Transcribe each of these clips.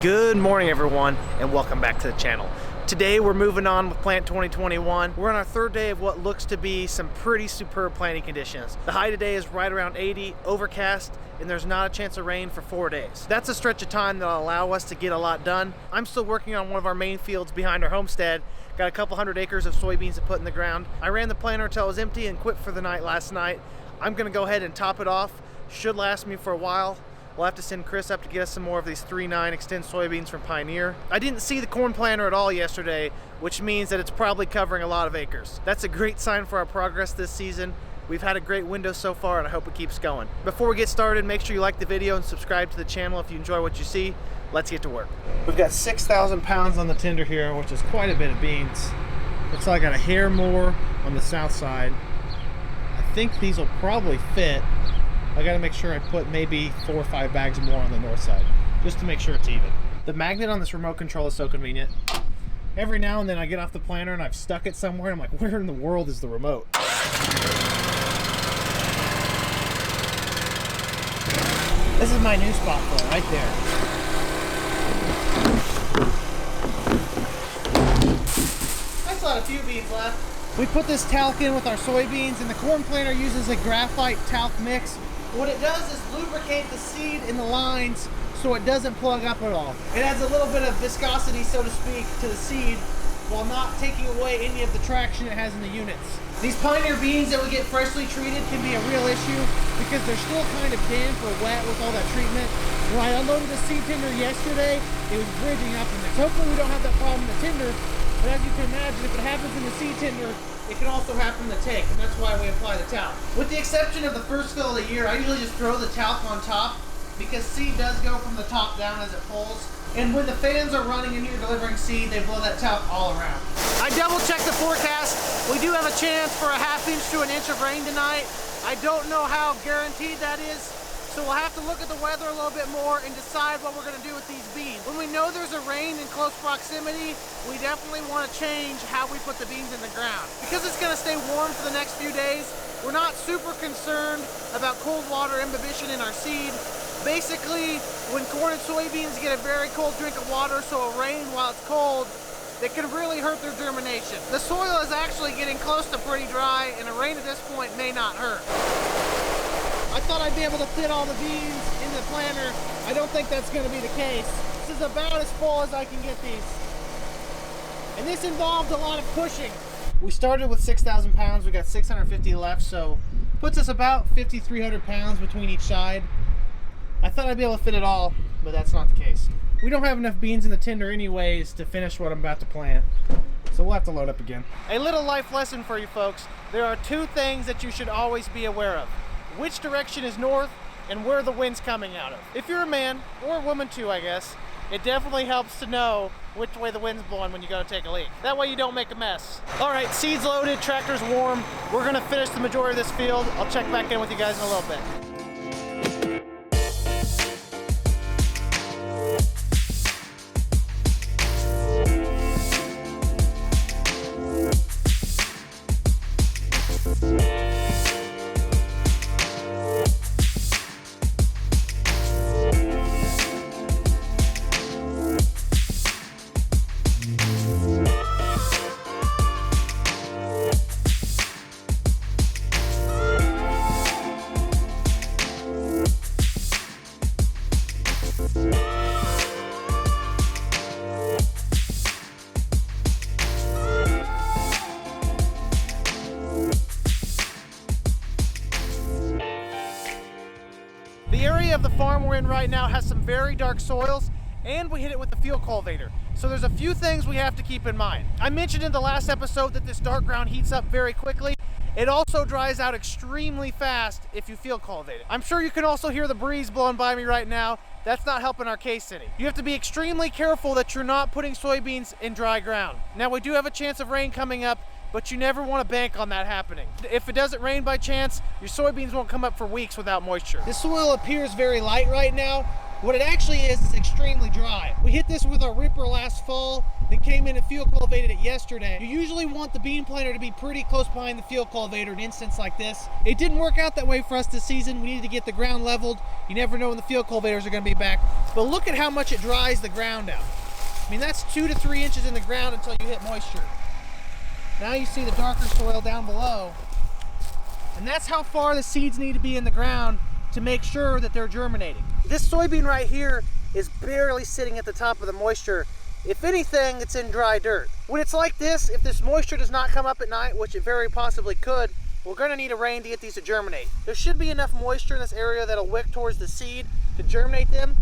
Good morning everyone, and welcome back to the channel. Today we're moving on with Plant 2021. We're on our third day of what looks to be some pretty superb planting conditions. The high today is right around 80, overcast, and there's not a chance of rain for 4 days. That's a stretch of time that'll allow us to get a lot done. I'm still working on one of our main fields behind our homestead. Got a couple hundred acres of soybeans to put in the ground. I ran the planter until it was empty and quit for the night last night. I'm gonna go ahead and top it off. Should last me for a while. We'll have to send Chris up to get us some more of these 3.9 Extend soybeans from Pioneer. I didn't see the corn planter at all yesterday, which means that it's probably covering a lot of acres. That's a great sign for our progress this season. We've had a great window so far, and I hope it keeps going. Before we get started, make sure you like the video and subscribe to the channel if you enjoy what you see. Let's get to work. We've got 6,000 pounds on the tender here, which is quite a bit of beans. Looks like I got a hair more on the south side. I think these will probably fit. I gotta make sure I put maybe 4 or 5 bags more on the north side, just to make sure it's even. The magnet on this remote control is so convenient. Every now and then I get off the planter and I've stuck it somewhere and I'm like, where in the world is the remote? This is my new spot for it, right there. I still have a few beans left. We put this talc in with our soybeans, and the corn planter uses a graphite talc mix. What it does is lubricate the seed in the lines so it doesn't plug up at all. It adds a little bit of viscosity, so to speak, to the seed while not taking away any of the traction it has in the units. These Pioneer beans that we get freshly treated can be a real issue because they're still kind of damp or wet with all that treatment. When I unloaded the seed tender yesterday, it was bridging up in there. So hopefully we don't have that problem in the tender, but as you can imagine, if it happens in the seed tender, it can also happen in the tank, and that's why we apply the talc. With the exception of the first fill of the year, I usually just throw the talc on top because seed does go from the top down as it pulls. And when the fans are running in here delivering seed, they blow that talc all around. I double checked the forecast. We do have a chance for a ½ to 1 inch of rain tonight. I don't know how guaranteed that is, so we'll have to look at the weather a little bit more and decide what we're gonna do with these beans. When we know there's a rain in close proximity, we definitely wanna change how we put the beans in the ground. Because it's gonna stay warm for the next few days, we're not super concerned about cold water imbibition in our seed. Basically, when corn and soybeans get a very cold drink of water, so a rain while it's cold, it can really hurt their germination. The soil is actually getting close to pretty dry, and a rain at this point may not hurt. I thought I'd be able to fit all the beans in the planter. I don't think that's going to be the case. This is about as full as I can get these. And this involved a lot of pushing. We started with 6,000 pounds. We got 650 left, so puts us about 5,300 pounds between each side. I thought I'd be able to fit it all, but that's not the case. We don't have enough beans in the tender anyways to finish what I'm about to plant, so we'll have to load up again. A little life lesson for you folks. There are 2 things that you should always be aware of. Which direction is north and where the wind's coming out of. If you're a man, or a woman too, I guess, it definitely helps to know which way the wind's blowing when you go to take a leak. That way you don't make a mess. All right, seeds loaded, tractor's warm. We're gonna finish the majority of this field. I'll check back in with you guys in a little bit. The area of the farm we're in right now has some very dark soils, and we hit it with the field cultivator. So there's a few things we have to keep in mind. I mentioned in the last episode that this dark ground heats up very quickly. It also dries out extremely fast if you field cultivate it. I'm sure you can also hear the breeze blowing by me right now. That's not helping our case any. You have to be extremely careful that you're not putting soybeans in dry ground. Now we do have a chance of rain coming up, but you never want to bank on that happening. If it doesn't rain by chance, your soybeans won't come up for weeks without moisture. This soil appears very light right now, What it actually is extremely dry. We hit this with our ripper last fall, then came in and field cultivated it yesterday. You usually want the bean planter to be pretty close behind the field cultivator in an instance like this. It didn't work out that way for us this season. We needed to get the ground leveled. You never know when the field cultivators are going to be back. But look at how much it dries the ground out. I mean, that's 2 to 3 inches in the ground until you hit moisture. Now you see the darker soil down below. And that's how far the seeds need to be in the ground to make sure that they're germinating. This soybean right here is barely sitting at the top of the moisture. If anything, it's in dry dirt. When it's like this, if this moisture does not come up at night, which it very possibly could, we're gonna need a rain to get these to germinate. There should be enough moisture in this area that'll wick towards the seed to germinate them,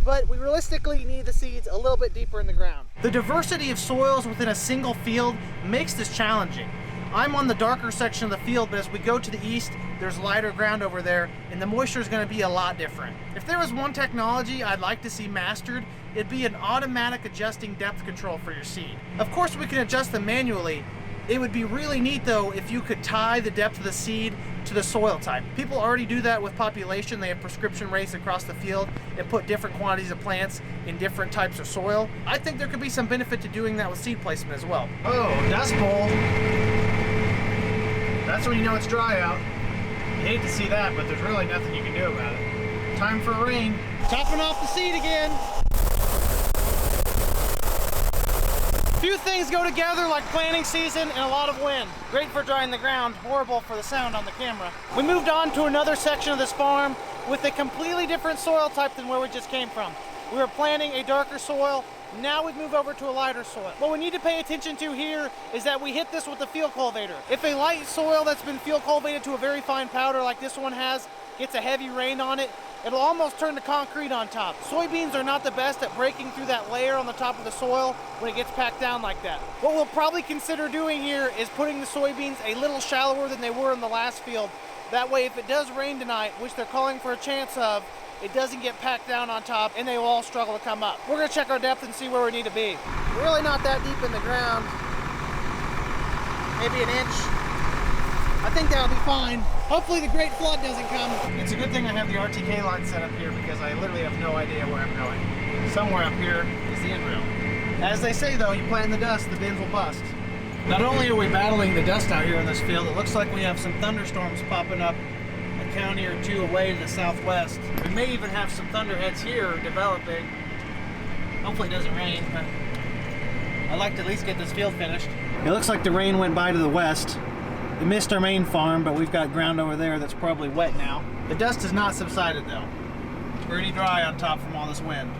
but we realistically need the seeds a little bit deeper in the ground. The diversity of soils within a single field makes this challenging. I'm on the darker section of the field, but as we go to the east, there's lighter ground over there, and the moisture is going to be a lot different. If there was one technology I'd like to see mastered, it'd be an automatic adjusting depth control for your seed. Of course, we can adjust them manually. It would be really neat though if you could tie the depth of the seed to the soil type. People already do that with population. They have prescription rates across the field and put different quantities of plants in different types of soil. I think there could be some benefit to doing that with seed placement as well. Oh, dust bowl. That's when you know it's dry out. You hate to see that, but there's really nothing you can do about it. Time for a rain. Topping off the seed again. Few things go together like planting season and a lot of wind. Great for drying the ground, horrible for the sound on the camera. We moved on to another section of this farm with a completely different soil type than where we just came from. We were planting a darker soil. Now we move over to a lighter soil. What we need to pay attention to here is that we hit this with the field cultivator. If a light soil that's been field cultivated to a very fine powder like this one has gets a heavy rain on it, it'll almost turn to concrete on top. Soybeans are not the best at breaking through that layer on the top of the soil when it gets packed down like that. What we'll probably consider doing here is putting the soybeans a little shallower than they were in the last field. That way, if it does rain tonight, which they're calling for a chance of, it doesn't get packed down on top and they will all struggle to come up. We're gonna check our depth and see where we need to be. We're really not that deep in the ground. Maybe an inch. I think that'll be fine. Hopefully the great flood doesn't come. It's a good thing I have the RTK line set up here because I literally have no idea where I'm going. Somewhere up here is the end rail. As they say though, you plant in the dust, the bins will bust. Not only are we battling the dust out here in this field, it looks like we have some thunderstorms popping up a county or two away to the southwest. We may even have some thunderheads here developing. Hopefully it doesn't rain, but I'd like to at least get this field finished. It looks like the rain went by to the west. It missed our main farm, but we've got ground over there that's probably wet now. The dust has not subsided though. It's pretty dry on top from all this wind.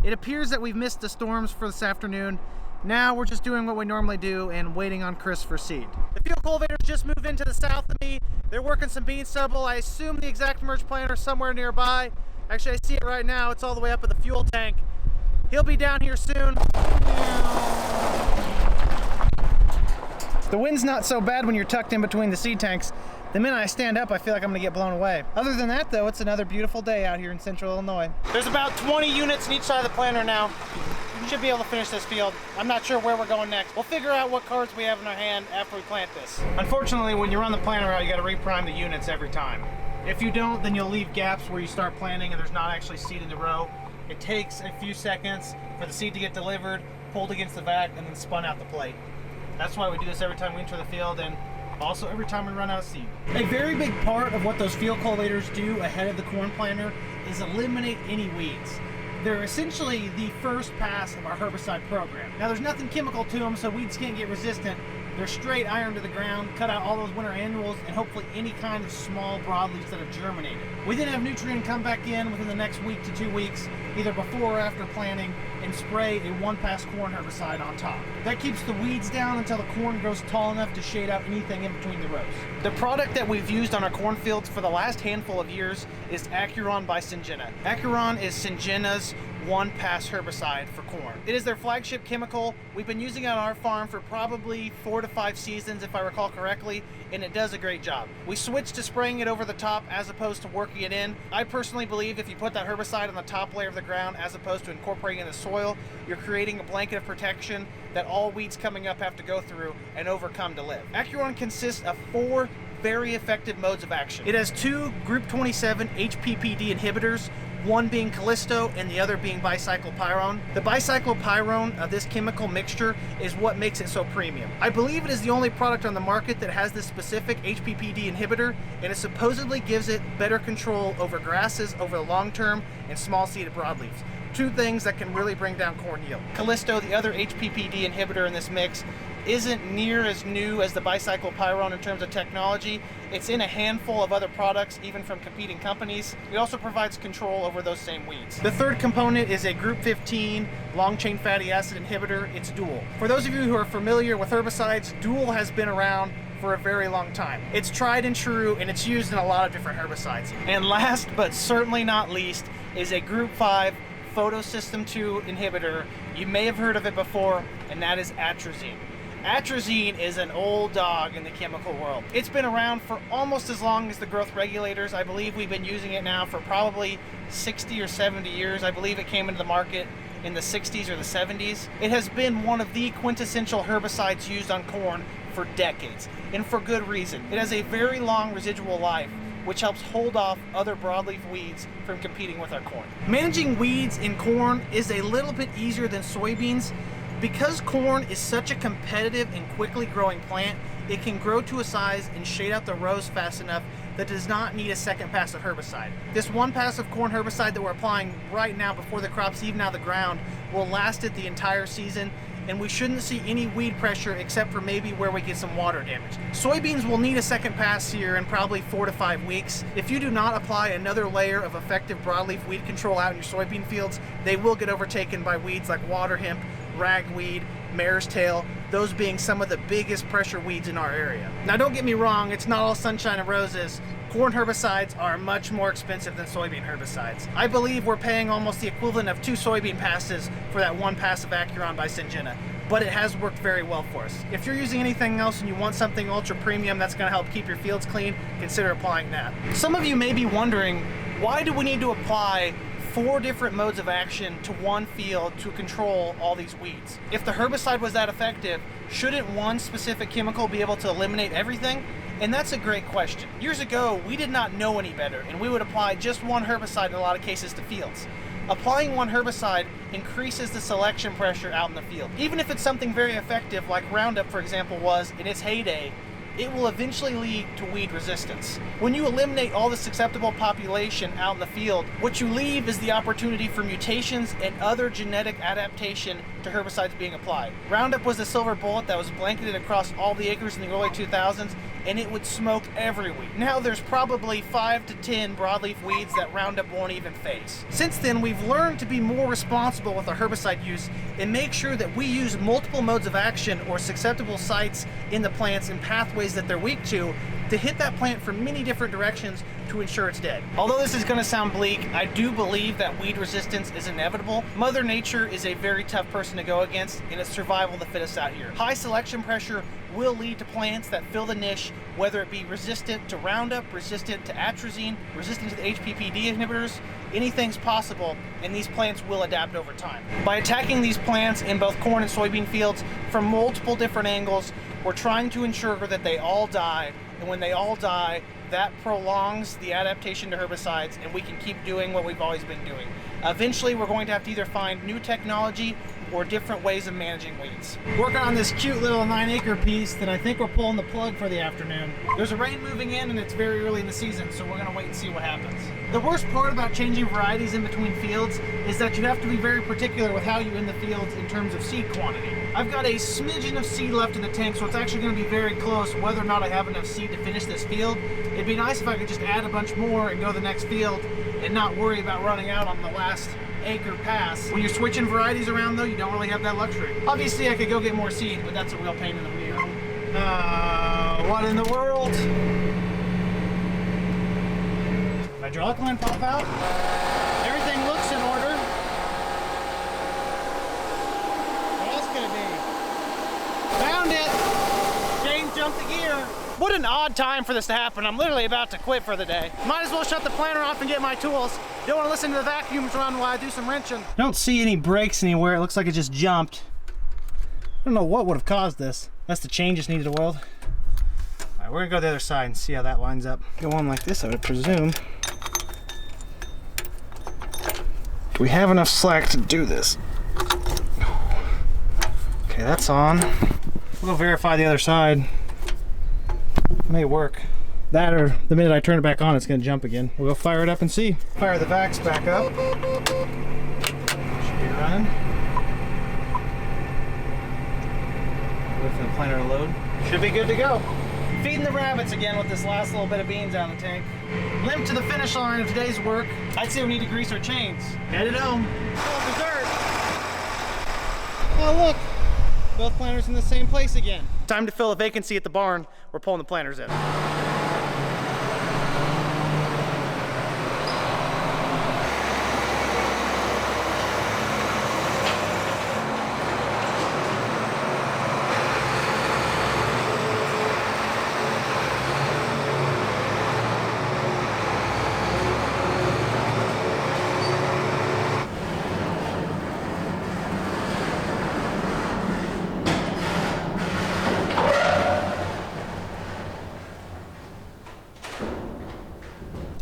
It appears that we've missed the storms for this afternoon. Now we're just doing what we normally do and waiting on Chris for seed. The field cultivators just moved into the south of me. They're working some bean stubble. I assume the exact merge planter is somewhere nearby. Actually, I see it right now. It's all the way up at the fuel tank. He'll be down here soon. The wind's not so bad when you're tucked in between the seed tanks. The minute I stand up, I feel like I'm gonna get blown away. Other than that though, it's another beautiful day out here in central Illinois. There's about 20 units in each side of the planter now. We should be able to finish this field. I'm not sure where we're going next. We'll figure out what cards we have in our hand after we plant this. Unfortunately, when you run the planter out, you gotta reprime the units every time. If you don't, then you'll leave gaps where you start planting and there's not actually seed in the row. It takes a few seconds for the seed to get delivered, pulled against the vac, and then spun out the plate. That's why we do this every time we enter the field, and also every time we run out of seed. A very big part of what those field cultivators do ahead of the corn planter is eliminate any weeds. They're essentially the first pass of our herbicide program. Now there's nothing chemical to them, so weeds can't get resistant. They're straight iron to the ground, cut out all those winter annuals, and hopefully any kind of small broadleaves that have germinated. We then have nutrient come back in within the next week to 2 weeks, either before or after planting, and spray a one-pass corn herbicide on top. That keeps the weeds down until the corn grows tall enough to shade out anything in between the rows. The product that we've used on our cornfields for the last handful of years is Acuron by Syngenta. Acuron is Syngenta's one-pass herbicide for corn. It is their flagship chemical. We've been using it on our farm for probably 4 to 5 seasons, if I recall correctly, and it does a great job. We switched to spraying it over the top as opposed to working it in. I personally believe if you put that herbicide on the top layer of the ground as opposed to incorporating it in the soil, you're creating a blanket of protection that all weeds coming up have to go through and overcome to live. Acuron consists of 4 very effective modes of action. It has 2 group 27 HPPD inhibitors, one being Callisto and the other being bicyclopyrone. The bicyclopyrone of this chemical mixture is what makes it so premium. I believe it is the only product on the market that has this specific HPPD inhibitor, and it supposedly gives it better control over grasses over the long term and small seeded broadleaves. 2 things that can really bring down corn yield. Callisto, the other HPPD inhibitor in this mix, isn't near as new as the bicyclopyrone in terms of technology. It's in a handful of other products, even from competing companies. It also provides control over those same weeds. The third component is a group 15 long chain fatty acid inhibitor. It's dual. For those of you who are familiar with herbicides, dual has been around for a very long time. It's tried and true, and it's used in a lot of different herbicides. And last but certainly not least is a group 5 photosystem 2 inhibitor. You may have heard of it before, and that is atrazine. Atrazine is an old dog in the chemical world. It's been around for almost as long as the growth regulators. I believe we've been using it now for probably 60 or 70 years. I believe it came into the market in the 60s or the 70s. It has been one of the quintessential herbicides used on corn for decades, and for good reason. It has a very long residual life, which helps hold off other broadleaf weeds from competing with our corn. Managing weeds in corn is a little bit easier than soybeans. Because corn is such a competitive and quickly growing plant, it can grow to a size and shade out the rows fast enough that does not need a second pass of herbicide. This one pass of corn herbicide that we're applying right now before the crop's even out of the ground will last it the entire season, and we shouldn't see any weed pressure except for maybe where we get some water damage. Soybeans will need a second pass here in probably 4 to 5 weeks. If you do not apply another layer of effective broadleaf weed control out in your soybean fields, they will get overtaken by weeds like water hemp, ragweed, mare's tail, those being some of the biggest pressure weeds in our area. Now don't get me wrong, it's not all sunshine and roses. Corn herbicides are much more expensive than soybean herbicides. I believe we're paying almost the equivalent of 2 soybean passes for that one pass of Acuron by Syngenta, but it has worked very well for us. If you're using anything else and you want something ultra premium that's going to help keep your fields clean, consider applying that. Some of you may be wondering, why do we need to apply 4 different modes of action to one field to control all these weeds? If the herbicide was that effective, shouldn't one specific chemical be able to eliminate everything? And that's a great question. Years ago, we did not know any better, and we would apply just one herbicide in a lot of cases to fields. Applying one herbicide increases the selection pressure out in the field. Even if it's something very effective, like Roundup, for example, was in its heyday, it will eventually lead to weed resistance. When you eliminate all this acceptable population out in the field, what you leave is the opportunity for mutations and other genetic adaptation to herbicides being applied. Roundup was the silver bullet that was blanketed across all the acres in the early 2000s, and it would smoke every week. Now there's probably 5 to 10 broadleaf weeds that Roundup won't even face. Since then, we've learned to be more responsible with our herbicide use and make sure that we use multiple modes of action or susceptible sites in the plants and pathways that they're weak to hit that plant from many different directions to ensure it's dead. Although this is going to sound bleak, I do believe that weed resistance is inevitable. Mother Nature is a very tough person to go against, and it's survival of the fittest out here. High selection pressure will lead to plants that fill the niche, whether it be resistant to Roundup, resistant to atrazine, resistant to the HPPD inhibitors. Anything's possible, and these plants will adapt over time. By attacking these plants in both corn and soybean fields from multiple different angles, we're trying to ensure that they all die, and when they all die, that prolongs the adaptation to herbicides, and we can keep doing what we've always been doing. Eventually, we're going to have to either find new technology or different ways of managing weeds. Working on this cute little 9-acre piece that I think we're pulling the plug for the afternoon. There's a rain moving in, and it's very early in the season, so we're gonna wait and see what happens. The worst part about changing varieties in between fields is that you have to be very particular with how you end the fields in terms of seed quantity. I've got a smidgen of seed left in the tank, so it's actually gonna be very close whether or not I have enough seed to finish this field. It'd be nice if I could just add a bunch more and go to the next field and not worry about running out on the last acre pass. When you're switching varieties around though, you don't really have that luxury. Obviously I could go get more seed, but that's a real pain in the wheel. What in the world? Hydraulic line pop out. Everything looks in order. What else could it be? Found it! James jumped the gear. What an odd time for this to happen. I'm literally about to quit for the day. Might as well shut the planter off and get my tools. Don't want to listen to the vacuums run while I do some wrenching. Don't see any brakes anywhere. It looks like it just jumped. I don't know what would have caused this. That's the chain just needed oiled. All right, we're gonna go to the other side and see how that lines up. Go on like this, I would presume. Do we have enough slack to do this? Okay, that's on. We'll go verify the other side. It may work. That or the minute I turn it back on, it's gonna jump again. We'll go fire it up and see. Fire the vacs back up. Should be running. Wait for the planter to load. Should be good to go. Feeding the rabbits again with this last little bit of beans out of the tank. Limp to the finish line of today's work. I'd say we need to grease our chains. Headed home. Oh, dessert. Oh, look. Both planters in the same place again. Time to fill a vacancy at the barn. We're pulling the planters in.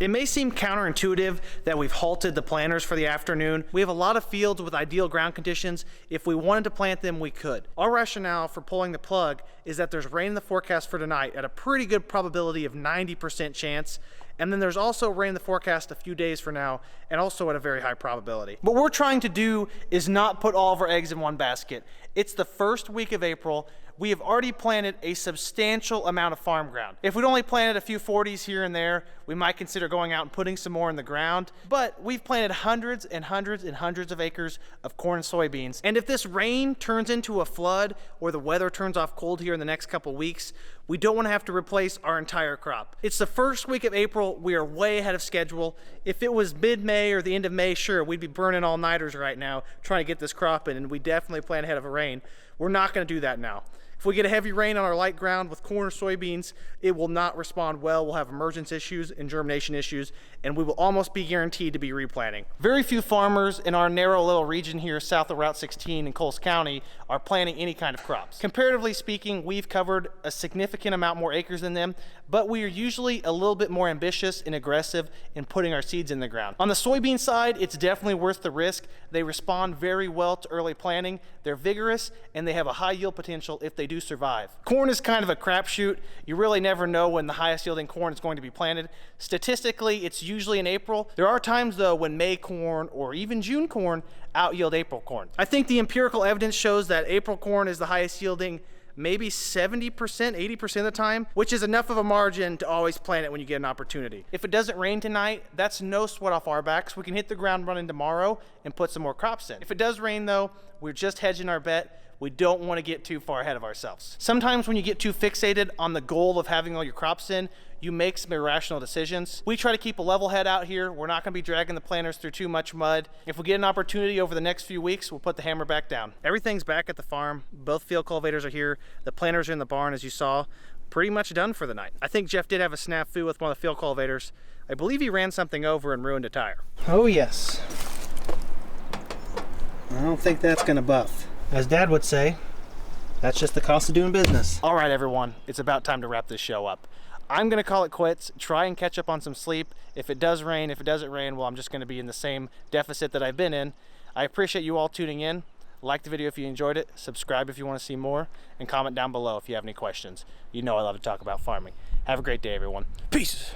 It may seem counterintuitive that we've halted the planters for the afternoon. We have a lot of fields with ideal ground conditions. If we wanted to plant them, we could. Our rationale for pulling the plug is that there's rain in the forecast for tonight at a pretty good probability of 90% chance. And then there's also rain in the forecast a few days from now, and also at a very high probability. What we're trying to do is not put all of our eggs in one basket. It's the first week of April. We have already planted a substantial amount of farm ground. If we'd only planted a few 40s here and there, we might consider going out and putting some more in the ground. But we've planted hundreds and hundreds and hundreds of acres of corn and soybeans. And if this rain turns into a flood or the weather turns off cold here in the next couple weeks, we don't want to have to replace our entire crop. It's the first week of April. We are way ahead of schedule. If it was mid-May or the end of May, sure, we'd be burning all-nighters right now trying to get this crop in, and we definitely plan ahead of a rain. We're not going to do that now. If we get a heavy rain on our light ground with corn or soybeans, it will not respond well. We'll have emergence issues and germination issues, and we will almost be guaranteed to be replanting. Very few farmers in our narrow little region here south of Route 16 in Coles County are planting any kind of crops. Comparatively speaking, we've covered a significant amount more acres than them, but we are usually a little bit more ambitious and aggressive in putting our seeds in the ground. On the soybean side, it's definitely worth the risk. They respond very well to early planting. They're vigorous, and they have a high yield potential if they do survive. Corn is kind of a crapshoot. You really never know when the highest yielding corn is going to be planted. Statistically, it's usually in April. There are times though when May corn or even June corn out yield April corn. I think the empirical evidence shows that April corn is the highest yielding maybe 70%, 80% of the time, which is enough of a margin to always plant it when you get an opportunity. If it doesn't rain tonight, that's no sweat off our backs. We can hit the ground running tomorrow and put some more crops in. If it does rain though, we're just hedging our bet. We don't want to get too far ahead of ourselves. Sometimes when you get too fixated on the goal of having all your crops in, you make some irrational decisions. We try to keep a level head out here. We're not going to be dragging the planters through too much mud. If we get an opportunity over the next few weeks, we'll put the hammer back down. Everything's back at the farm. Both field cultivators are here. The planters are in the barn, as you saw. Pretty much done for the night. I think Jeff did have a snafu with one of the field cultivators. I believe he ran something over and ruined a tire. Oh yes. I don't think that's going to buff. As Dad would say, that's just the cost of doing business. All right, everyone, it's about time to wrap this show up. I'm gonna call it quits, try and catch up on some sleep. If it does rain, if it doesn't rain, well, I'm just gonna be in the same deficit that I've been in. I appreciate you all tuning in. Like the video if you enjoyed it, subscribe if you wanna see more, and comment down below if you have any questions. You know I love to talk about farming. Have a great day, everyone. Peace.